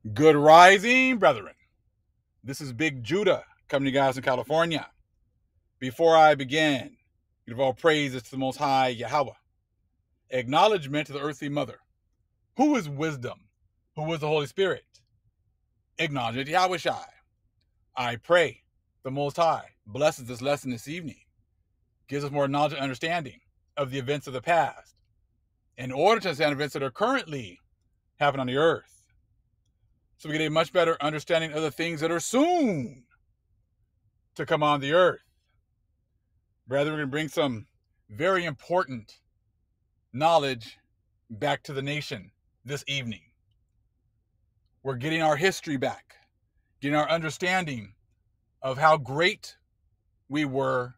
Good rising, brethren. This is Big Judah coming to you guys in California. Before I begin, give all praises to the Most High Yahweh. Acknowledgement to the earthly mother. Who is wisdom? Who is the Holy Spirit? Acknowledgement to Yahweh Shai. I pray the Most High blesses this lesson this evening, gives us more knowledge and understanding of the events of the past, in order to understand events that are currently happening on the earth, so we get a much better understanding of the things that are soon to come on the earth. Brethren, we're going to bring some very important knowledge back to the nation this evening. We're getting our history back, getting our understanding of how great we were,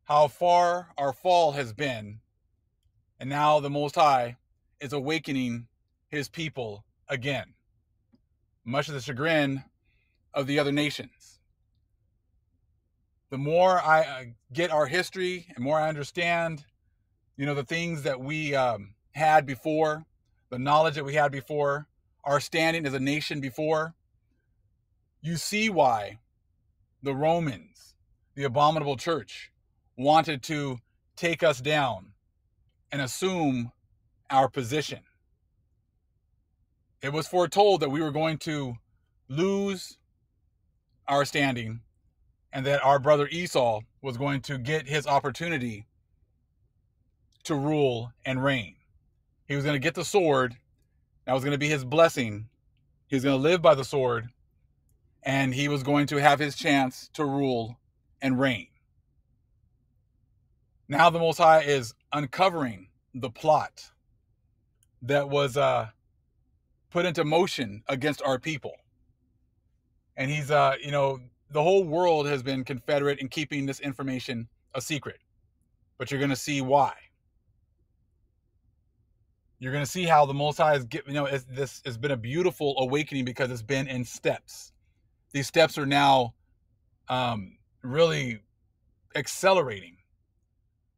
how far our fall has been, and now the Most High is awakening his people again, much to the chagrin of the other nations. The more I get our history and more I understand, the things that we had before, the knowledge that we had before, our standing as a nation before, you see why the Romans, the abominable church, wanted to take us down and assume our position. It was foretold that we were going to lose our standing and that our brother Esau was going to get his opportunity to rule and reign. He was going to get the sword. That was going to be his blessing. He was going to live by the sword, and he was going to have his chance to rule and reign. Now the Most High is uncovering the plot that was put into motion against our people. And he's, the whole world has been confederate in keeping this information a secret. But you're going to see why. You're going to see how the Most High this has been a beautiful awakening because it's been in steps. These steps are now really accelerating.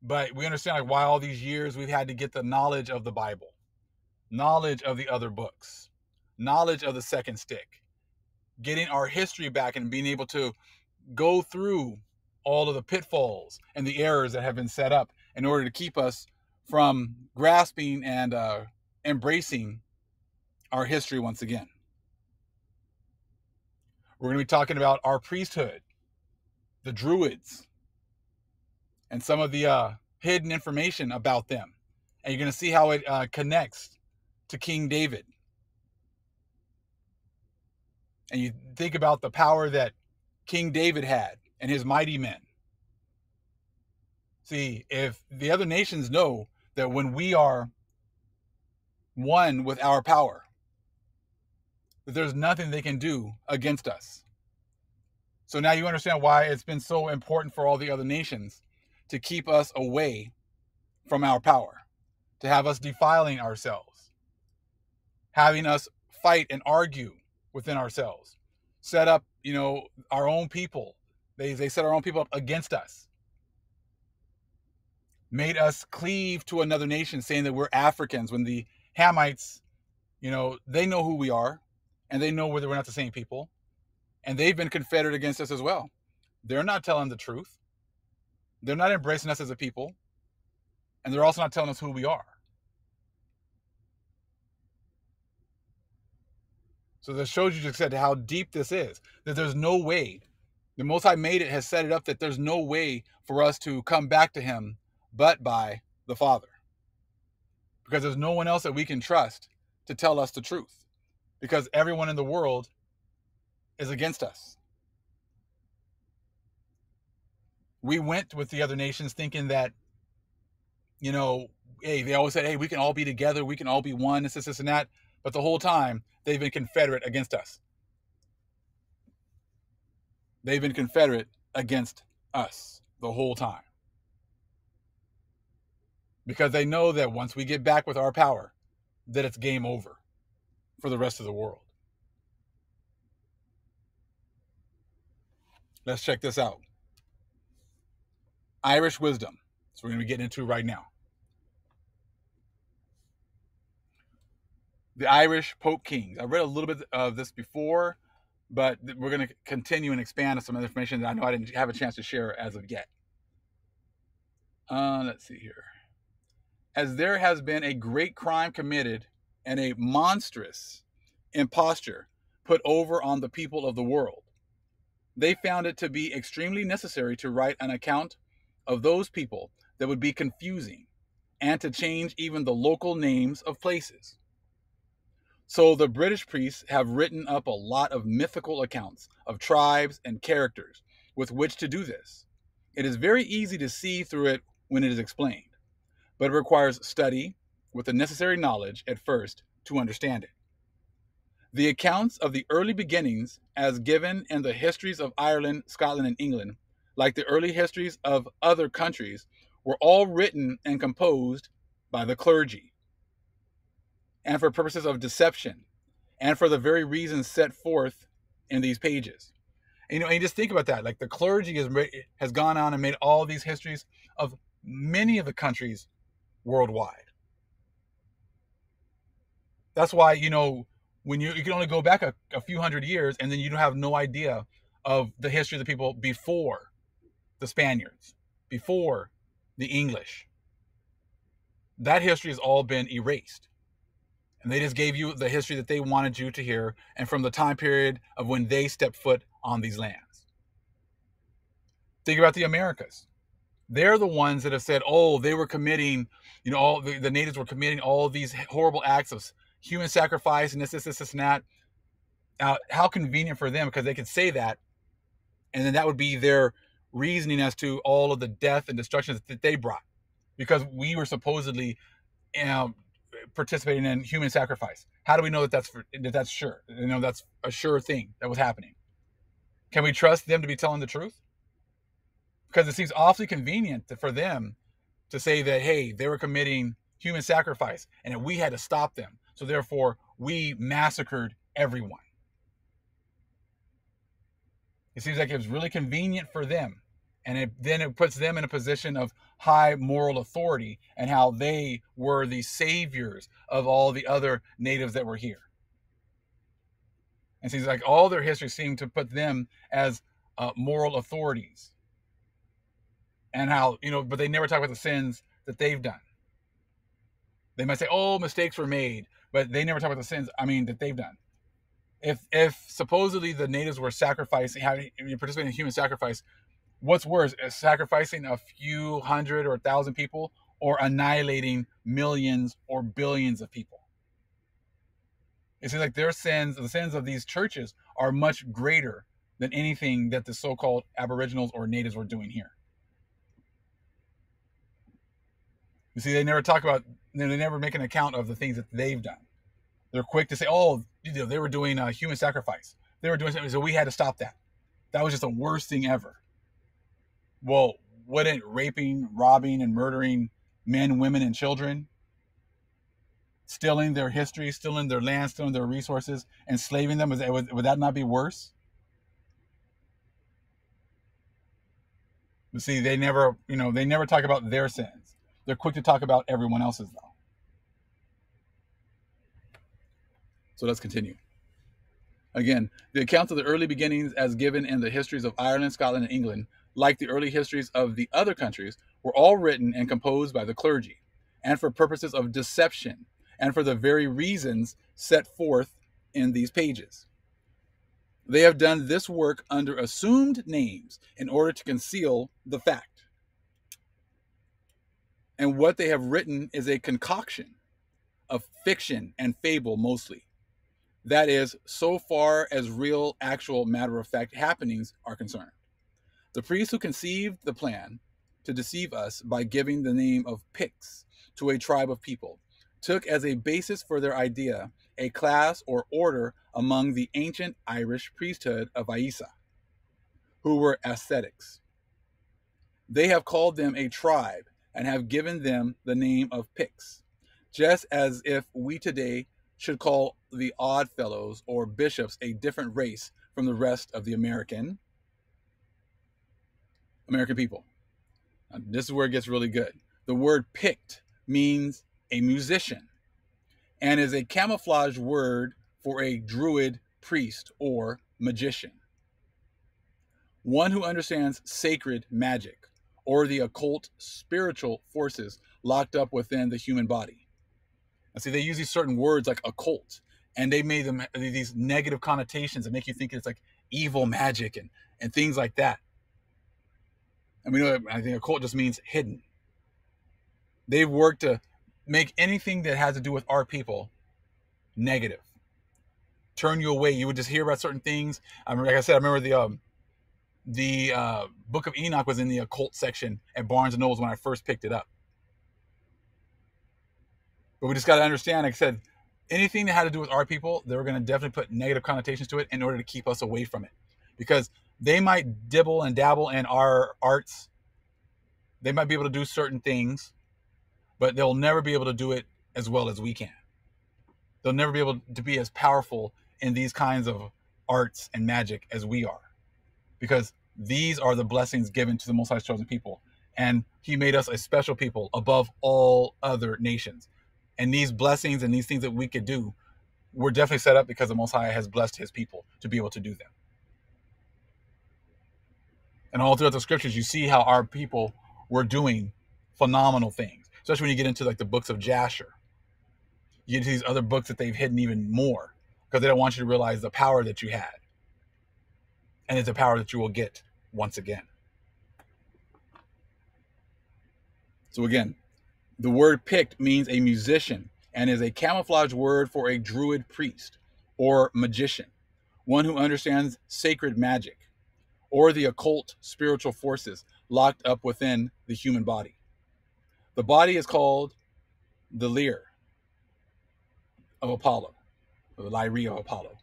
But we understand why all these years we've had to get the knowledge of the Bible, knowledge of the other books, knowledge of the second stick, getting our history back and being able to go through all of the pitfalls and the errors that have been set up in order to keep us from grasping and embracing our history once again. We're going to be talking about our priesthood, the Druids, and some of the hidden information about them. And you're going to see how it connects to King David. And you think about the power that King David had and his mighty men. See, if the other nations know that when we are one with our power, that there's nothing they can do against us. So now you understand why it's been so important for all the other nations to keep us away from our power, to have us defiling ourselves, having us fight and argue within ourselves, set up, our own people. They set our own people up against us, made us cleave to another nation, saying that we're Africans, when the Hamites, they know who we are, and they know whether we're not the same people, and they've been confederate against us as well. They're not telling the truth. They're not embracing us as a people, and they're also not telling us who we are. So that shows you, just said, how deep this is, that there's no way. The Most High made it, has set it up that there's no way for us to come back to him but by the Father. Because there's no one else that we can trust to tell us the truth. Because everyone in the world is against us. We went with the other nations thinking that, hey, they always said, hey, we can all be together, we can all be one, this, and that. But the whole time, they've been confederate against us. They've been confederate against us the whole time. Because they know that once we get back with our power, that it's game over for the rest of the world. Let's check this out. Irish wisdom. So we're going to be getting into right now. The Irish Pope Kings. I read a little bit of this before, but we're going to continue and expand on some other information that I know I didn't have a chance to share as of yet. Let's see here. As there has been a great crime committed and a monstrous imposture put over on the people of the world, they found it to be extremely necessary to write an account of those people that would be confusing, and to change even the local names of places. So the British priests have written up a lot of mythical accounts of tribes and characters with which to do this. It is very easy to see through it when it is explained, but it requires study with the necessary knowledge at first to understand it. The accounts of the early beginnings, as given in the histories of Ireland, Scotland, and England, like the early histories of other countries, were all written and composed by the clergy, and for purposes of deception, and for the very reasons set forth in these pages. And, and you just think about that. Like, the clergy has gone on and made all these histories of many of the countries worldwide. That's why, when you can only go back a few hundred years, and then you have no idea of the history of the people before the Spaniards, before the English. That history has all been erased. And they just gave you the history that they wanted you to hear, and from the time period of when they stepped foot on these lands. Think about the Americas. They're the ones that have said, oh, they were committing, all the natives were committing all these horrible acts of human sacrifice and this, and that. How convenient for them, because they could say that, and then that would be their reasoning as to all of the death and destruction that they brought, because we were supposedly participating in human sacrifice. How do we know that that's sure? That's a sure thing that was happening. Can we trust them to be telling the truth? Because it seems awfully convenient for them to say that, hey, they were committing human sacrifice and that we had to stop them. So therefore, we massacred everyone. It seems like it was really convenient for them. And then it puts them in a position of high moral authority, and how they were the saviors of all the other natives that were here. And it seems like all their history seemed to put them as moral authorities. And how, but they never talk about the sins that they've done. They might say, oh, mistakes were made, but they never talk about the sins, that they've done. If supposedly the natives were sacrificing, participating in human sacrifice, what's worse, sacrificing a few hundred or 1,000 people, or annihilating millions or billions of people? It seems like their sins, the sins of these churches, are much greater than anything that the so-called Aboriginals or natives were doing here. You see, they never talk about, they never make an account of the things that they've done. They're quick to say, oh, they were doing human sacrifice. They were doing something, so we had to stop that. That was just the worst thing ever. Well, wouldn't raping, robbing, and murdering men, women, and children, stealing their history, stealing their land, stealing their resources, enslaving them, would that not be worse? But see, they never talk about their sins. They're quick to talk about everyone else's, though. So let's continue. Again, the accounts of the early beginnings, as given in the histories of Ireland, Scotland, and England, like the early histories of the other countries, were all written and composed by the clergy, and for purposes of deception, and for the very reasons set forth in these pages. They have done this work under assumed names in order to conceal the fact. And what they have written is a concoction of fiction and fable mostly. That is, so far as real, actual, matter-of-fact happenings are concerned. The priests who conceived the plan to deceive us by giving the name of Picts to a tribe of people took as a basis for their idea a class or order among the ancient Irish priesthood of Aisa, who were ascetics. They have called them a tribe and have given them the name of Picts, just as if we today should call the Odd Fellows or bishops a different race from the rest of the American people. Now, this is where it gets really good. The word Pict means a musician. and is a camouflage word for a druid priest or magician. One who understands sacred magic or the occult spiritual forces locked up within the human body. And see, they use these certain words like occult, and they made them these negative connotations that make you think it's like evil magic and things like that. And we know, I think occult just means hidden. They've worked to make anything that has to do with our people negative, turn you away. You would just hear about certain things. I remember, like I said, I remember the Book of Enoch was in the occult section at Barnes and Nobles when I first picked it up. But we just got to understand, like I said, anything that had to do with our people, they were going to definitely put negative connotations to it in order to keep us away from it. Because they might dibble and dabble in our arts. They might be able to do certain things, but they'll never be able to do it as well as we can. They'll never be able to be as powerful in these kinds of arts and magic as we are. Because these are the blessings given to the Most High's chosen people. And he made us a special people above all other nations. And these blessings and these things that we could do were definitely set up because the Most High has blessed his people to be able to do them. And all throughout the scriptures, you see how our people were doing phenomenal things. Especially when you get into like the books of Jasher. You get into these other books that they've hidden even more because they don't want you to realize the power that you had. And it's a power that you will get once again. So again, the word picked means a musician and is a camouflage word for a druid priest or magician, one who understands sacred magic or the occult spiritual forces locked up within the human body. The body is called the lyre of Apollo, or the lyre of Apollo.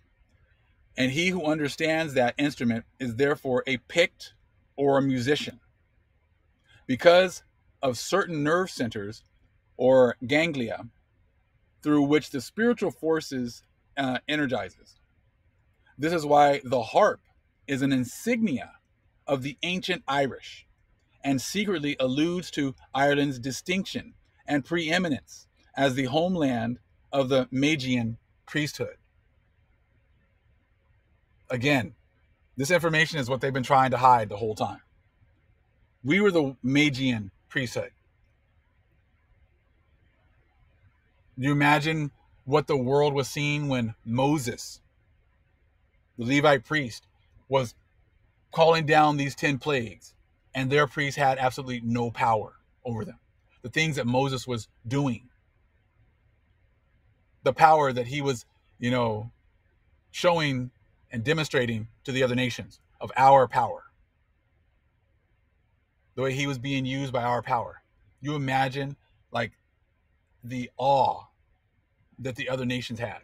And he who understands that instrument is therefore a picked or a musician. Because of certain nerve centers or ganglia through which the spiritual forces energizes. This is why the harp is an insignia of the ancient Irish and secretly alludes to Ireland's distinction and preeminence as the homeland of the Magian priesthood. Again, this information is what they've been trying to hide the whole time. We were the Magian priesthood. Do you imagine what the world was seeing when Moses, the Levite priest, was calling down these 10 plagues and their priests had absolutely no power over them? The things that Moses was doing, the power that he was, showing and demonstrating to the other nations of our power, the way he was being used by our power. You imagine like the awe that the other nations had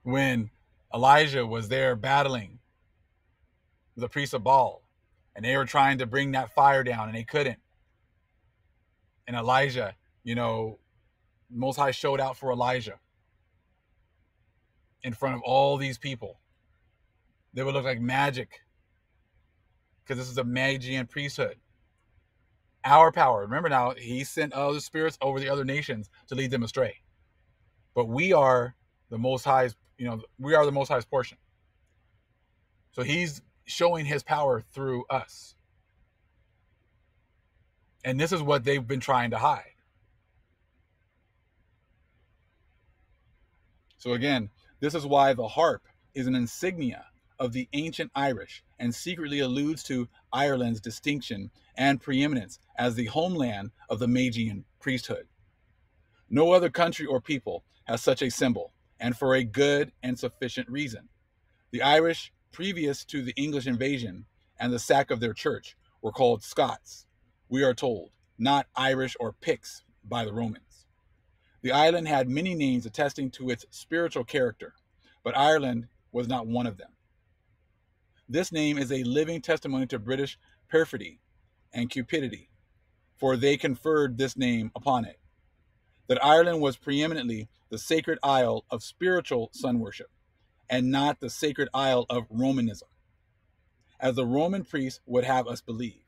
when Elijah was there battling the priests of Baal and they were trying to bring that fire down and they couldn't. And Elijah, Most High showed out for Elijah in front of all these people. They would look like magic because this is a Magian priesthood. Our power. Remember now, he sent other spirits over the other nations to lead them astray. But we are the Most High's, we are the Most High's portion. So he's showing his power through us. And this is what they've been trying to hide. So again, this is why the harp is an insignia of the ancient Irish and secretly alludes to Ireland's distinction and preeminence as the homeland of the Magian priesthood. No other country or people has such a symbol, and for a good and sufficient reason. The Irish, previous to the English invasion and the sack of their church, were called Scots, we are told, not Irish or Picts by the Romans. The island had many names attesting to its spiritual character, but Ireland was not one of them. This name is a living testimony to British perfidy and cupidity, for they conferred this name upon it. That Ireland was preeminently the sacred isle of spiritual sun worship, and not the sacred isle of Romanism, as the Roman priests would have us believe.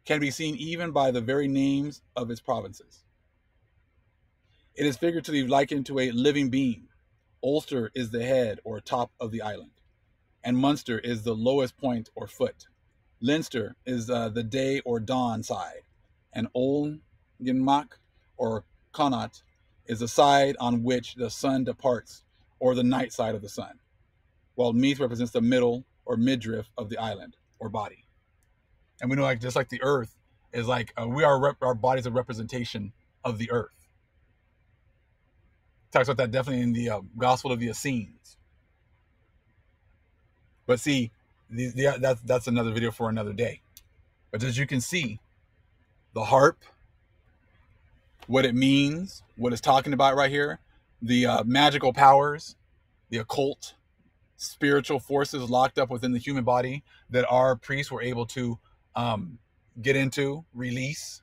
can be seen even by the very names of its provinces. It is figuratively likened to a living being. Ulster is the head or top of the island, and Munster is the lowest point or foot. Leinster is the day or dawn side, and Olgenmach or Connaught is the side on which the sun departs, or the night side of the sun, while Meath represents the middle or midriff of the island or body. And we know, like, just like the earth is like our body's a representation of the earth. Talks about that definitely in the Gospel of the Essenes. But see, that's another video for another day. But as you can see, the harp, what it means, what it's talking about right here, the magical powers, the occult, spiritual forces locked up within the human body that our priests were able to get into, release.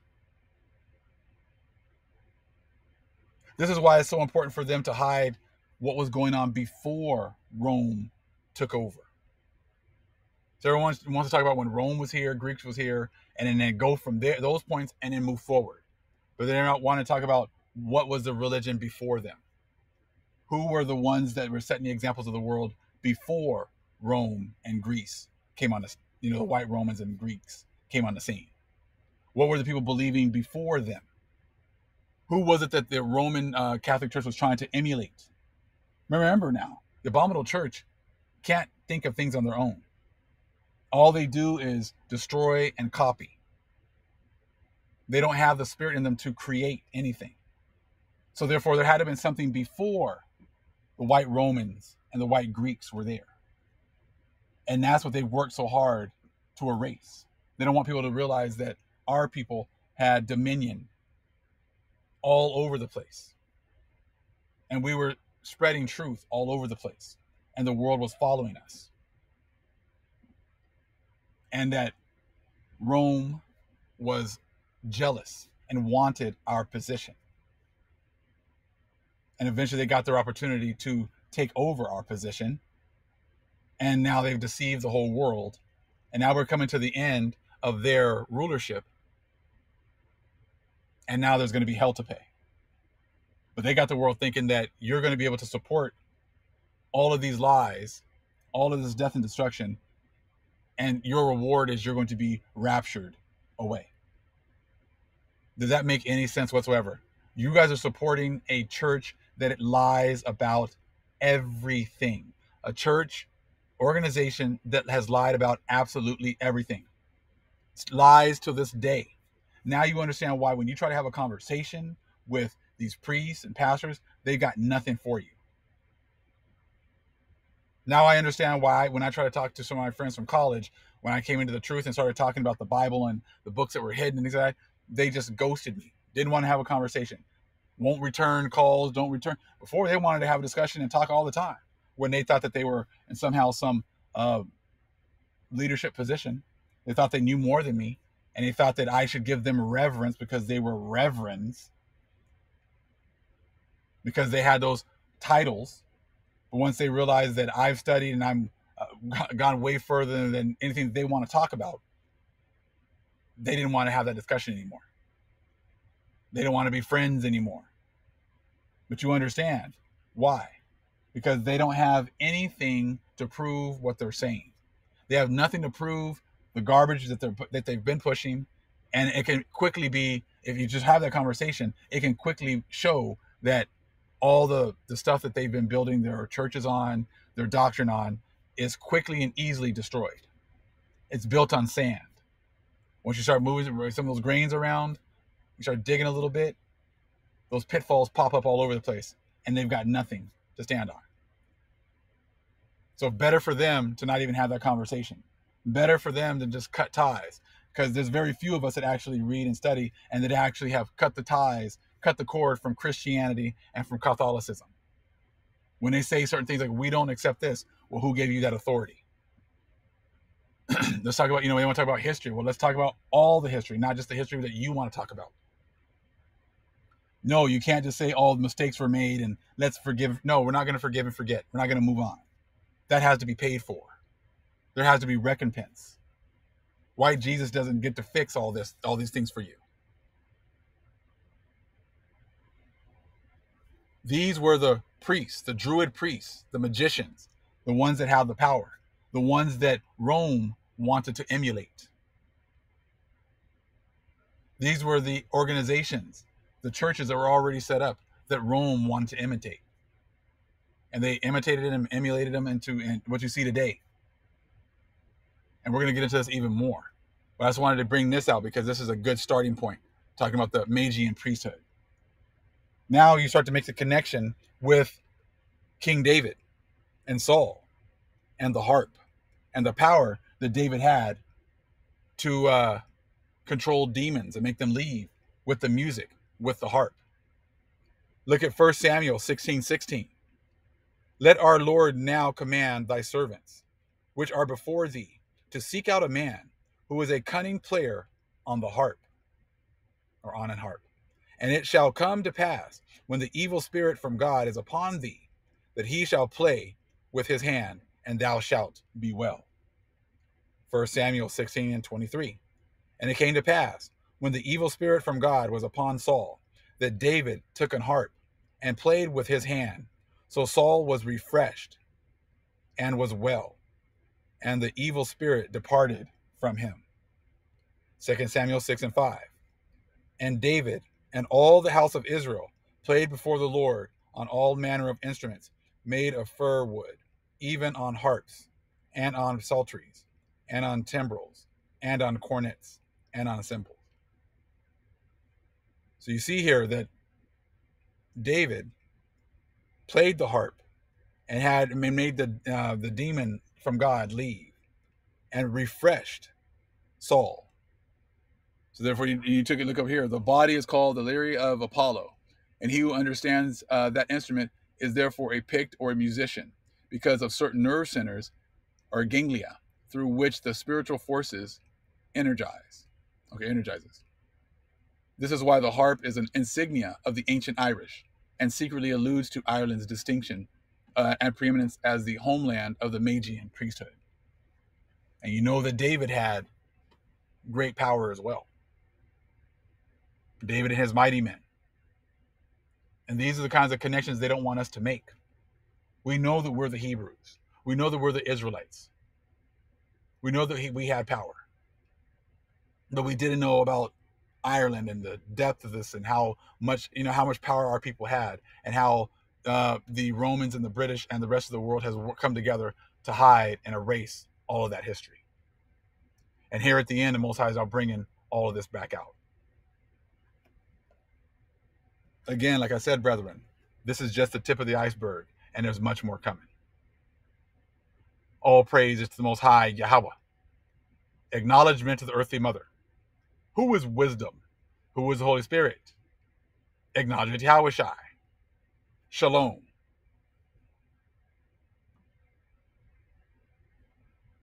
This is why it's so important for them to hide what was going on before Rome took over. So everyone wants to talk about when Rome was here, Greeks was here, and then go from there, those points, and then move forward. But they don't want to talk about what was the religion before them. Who were the ones that were setting the examples of the world before Rome and Greece came on the, the white Romans and Greeks came on the scene? What were the people believing before them? Who was it that the Roman Catholic Church was trying to emulate? Remember now, the abominable church can't think of things on their own. All they do is destroy and copy. They don't have the spirit in them to create anything. So therefore, there had to have been something before the white Romans and the white Greeks were there. And that's what they've worked so hard to erase. They don't want people to realize that our people had dominion all over the place. And we were spreading truth all over the place. And the world was following us. And that Rome was jealous and wanted our position. And eventually they got their opportunity to take over our position. And now they've deceived the whole world. And now we're coming to the end of their rulership. And now there's going to be hell to pay. But they got the world thinking that you're going to be able to support all of these lies, all of this death and destruction, and your reward is you're going to be raptured away. Does that make any sense whatsoever? You guys are supporting a church that lies about everything. A church organization that has lied about absolutely everything. It lies to this day. Now you understand why when you try to have a conversation with these priests and pastors, they've got nothing for you. Now I understand why when I try to talk to some of my friends from college, when I came into the truth and started talking about the Bible and the books that were hidden and things like that, they just ghosted me. Didn't want to have a conversation. Won't return calls, don't return. Before, they wanted to have a discussion and talk all the time when they thought that they were in somehow some leadership position. They thought they knew more than me, and they thought that I should give them reverence because they were reverends, because they had those titles. But once they realized that I've studied and I'm gone way further than anything that they want to talk about, they didn't want to have that discussion anymore. They don't want to be friends anymore. But you understand why? Because they don't have anything to prove what they're saying. They have nothing to prove the garbage that they've been pushing, and it can quickly be, if you just have that conversation, it can quickly show that all the stuff that they've been building their churches on, their doctrine on, is quickly and easily destroyed. It's built on sand. Once you start moving some of those grains around, you start digging a little bit, those pitfalls pop up all over the place, and they've got nothing to stand on. So better for them to not even have that conversation. Better for them to just cut ties, because there's very few of us that actually read and study and that actually have cut the ties, cut the cord from Christianity and from Catholicism. When they say certain things like, we don't accept this, well, who gave you that authority? Let's talk about, we want to talk about history. Well, let's talk about all the history, not just the history that you want to talk about. No, you can't just say all the mistakes were made and let's forgive. No, we're not going to forgive and forget. We're not going to move on. That has to be paid for. There has to be recompense. Why Jesus doesn't get to fix all these things for you. These were the priests, the Druid priests, the magicians, the ones that have the power, the ones that Rome wanted to emulate. These were the organizations, the churches that were already set up that Rome wanted to imitate. And they imitated them, emulated them into what you see today. And we're going to get into this even more. But I just wanted to bring this out because this is a good starting point, talking about the Magian priesthood. Now you start to make the connection with King David and Saul and the harp and the power that David had to control demons and make them leave with the music, with the harp. Look at 1 Samuel 16:16. Let our Lord now command thy servants, which are before thee, to seek out a man who is a cunning player on the harp, or on an harp. And it shall come to pass, when the evil spirit from God is upon thee, that he shall play with his hand, and thou shalt be well. 1 Samuel 16:23. And it came to pass, when the evil spirit from God was upon Saul, that David took an harp and played with his hand. So Saul was refreshed and was well, and the evil spirit departed from him. 2 Samuel 6:5. And David and all the house of Israel played before the Lord on all manner of instruments made of fir wood, even on harps, and on psalteries, and on timbrels, and on cornets, and on cymbals. So you see here that David played the harp and had made the demon from God leave and refreshed Saul. So therefore, you took a look up here. The body is called the lyre of Apollo, and he who understands that instrument is therefore a Pict or a musician, because of certain nerve centers or ganglia through which the spiritual forces energizes. This is why the harp is an insignia of the ancient Irish, and secretly alludes to Ireland's distinction and preeminence as the homeland of the Magian priesthood. And you know that David had great power as well. David and his mighty men. And these are the kinds of connections they don't want us to make. We know that we're the Hebrews. We know that we're the Israelites. We know that we had power. But we didn't know about Ireland and the depth of this, and how much power our people had, and how the Romans and the British and the rest of the world has come together to hide and erase all of that history. And here at the end, the Most High is now bringing all of this back out. Again, like I said, brethren, this is just the tip of the iceberg, and there's much more coming. All praise is to the Most High, Yahweh. Acknowledgement to the earthly mother. Who is wisdom? Who is the Holy Spirit? Acknowledgement to Yahweh Shai. Shalom.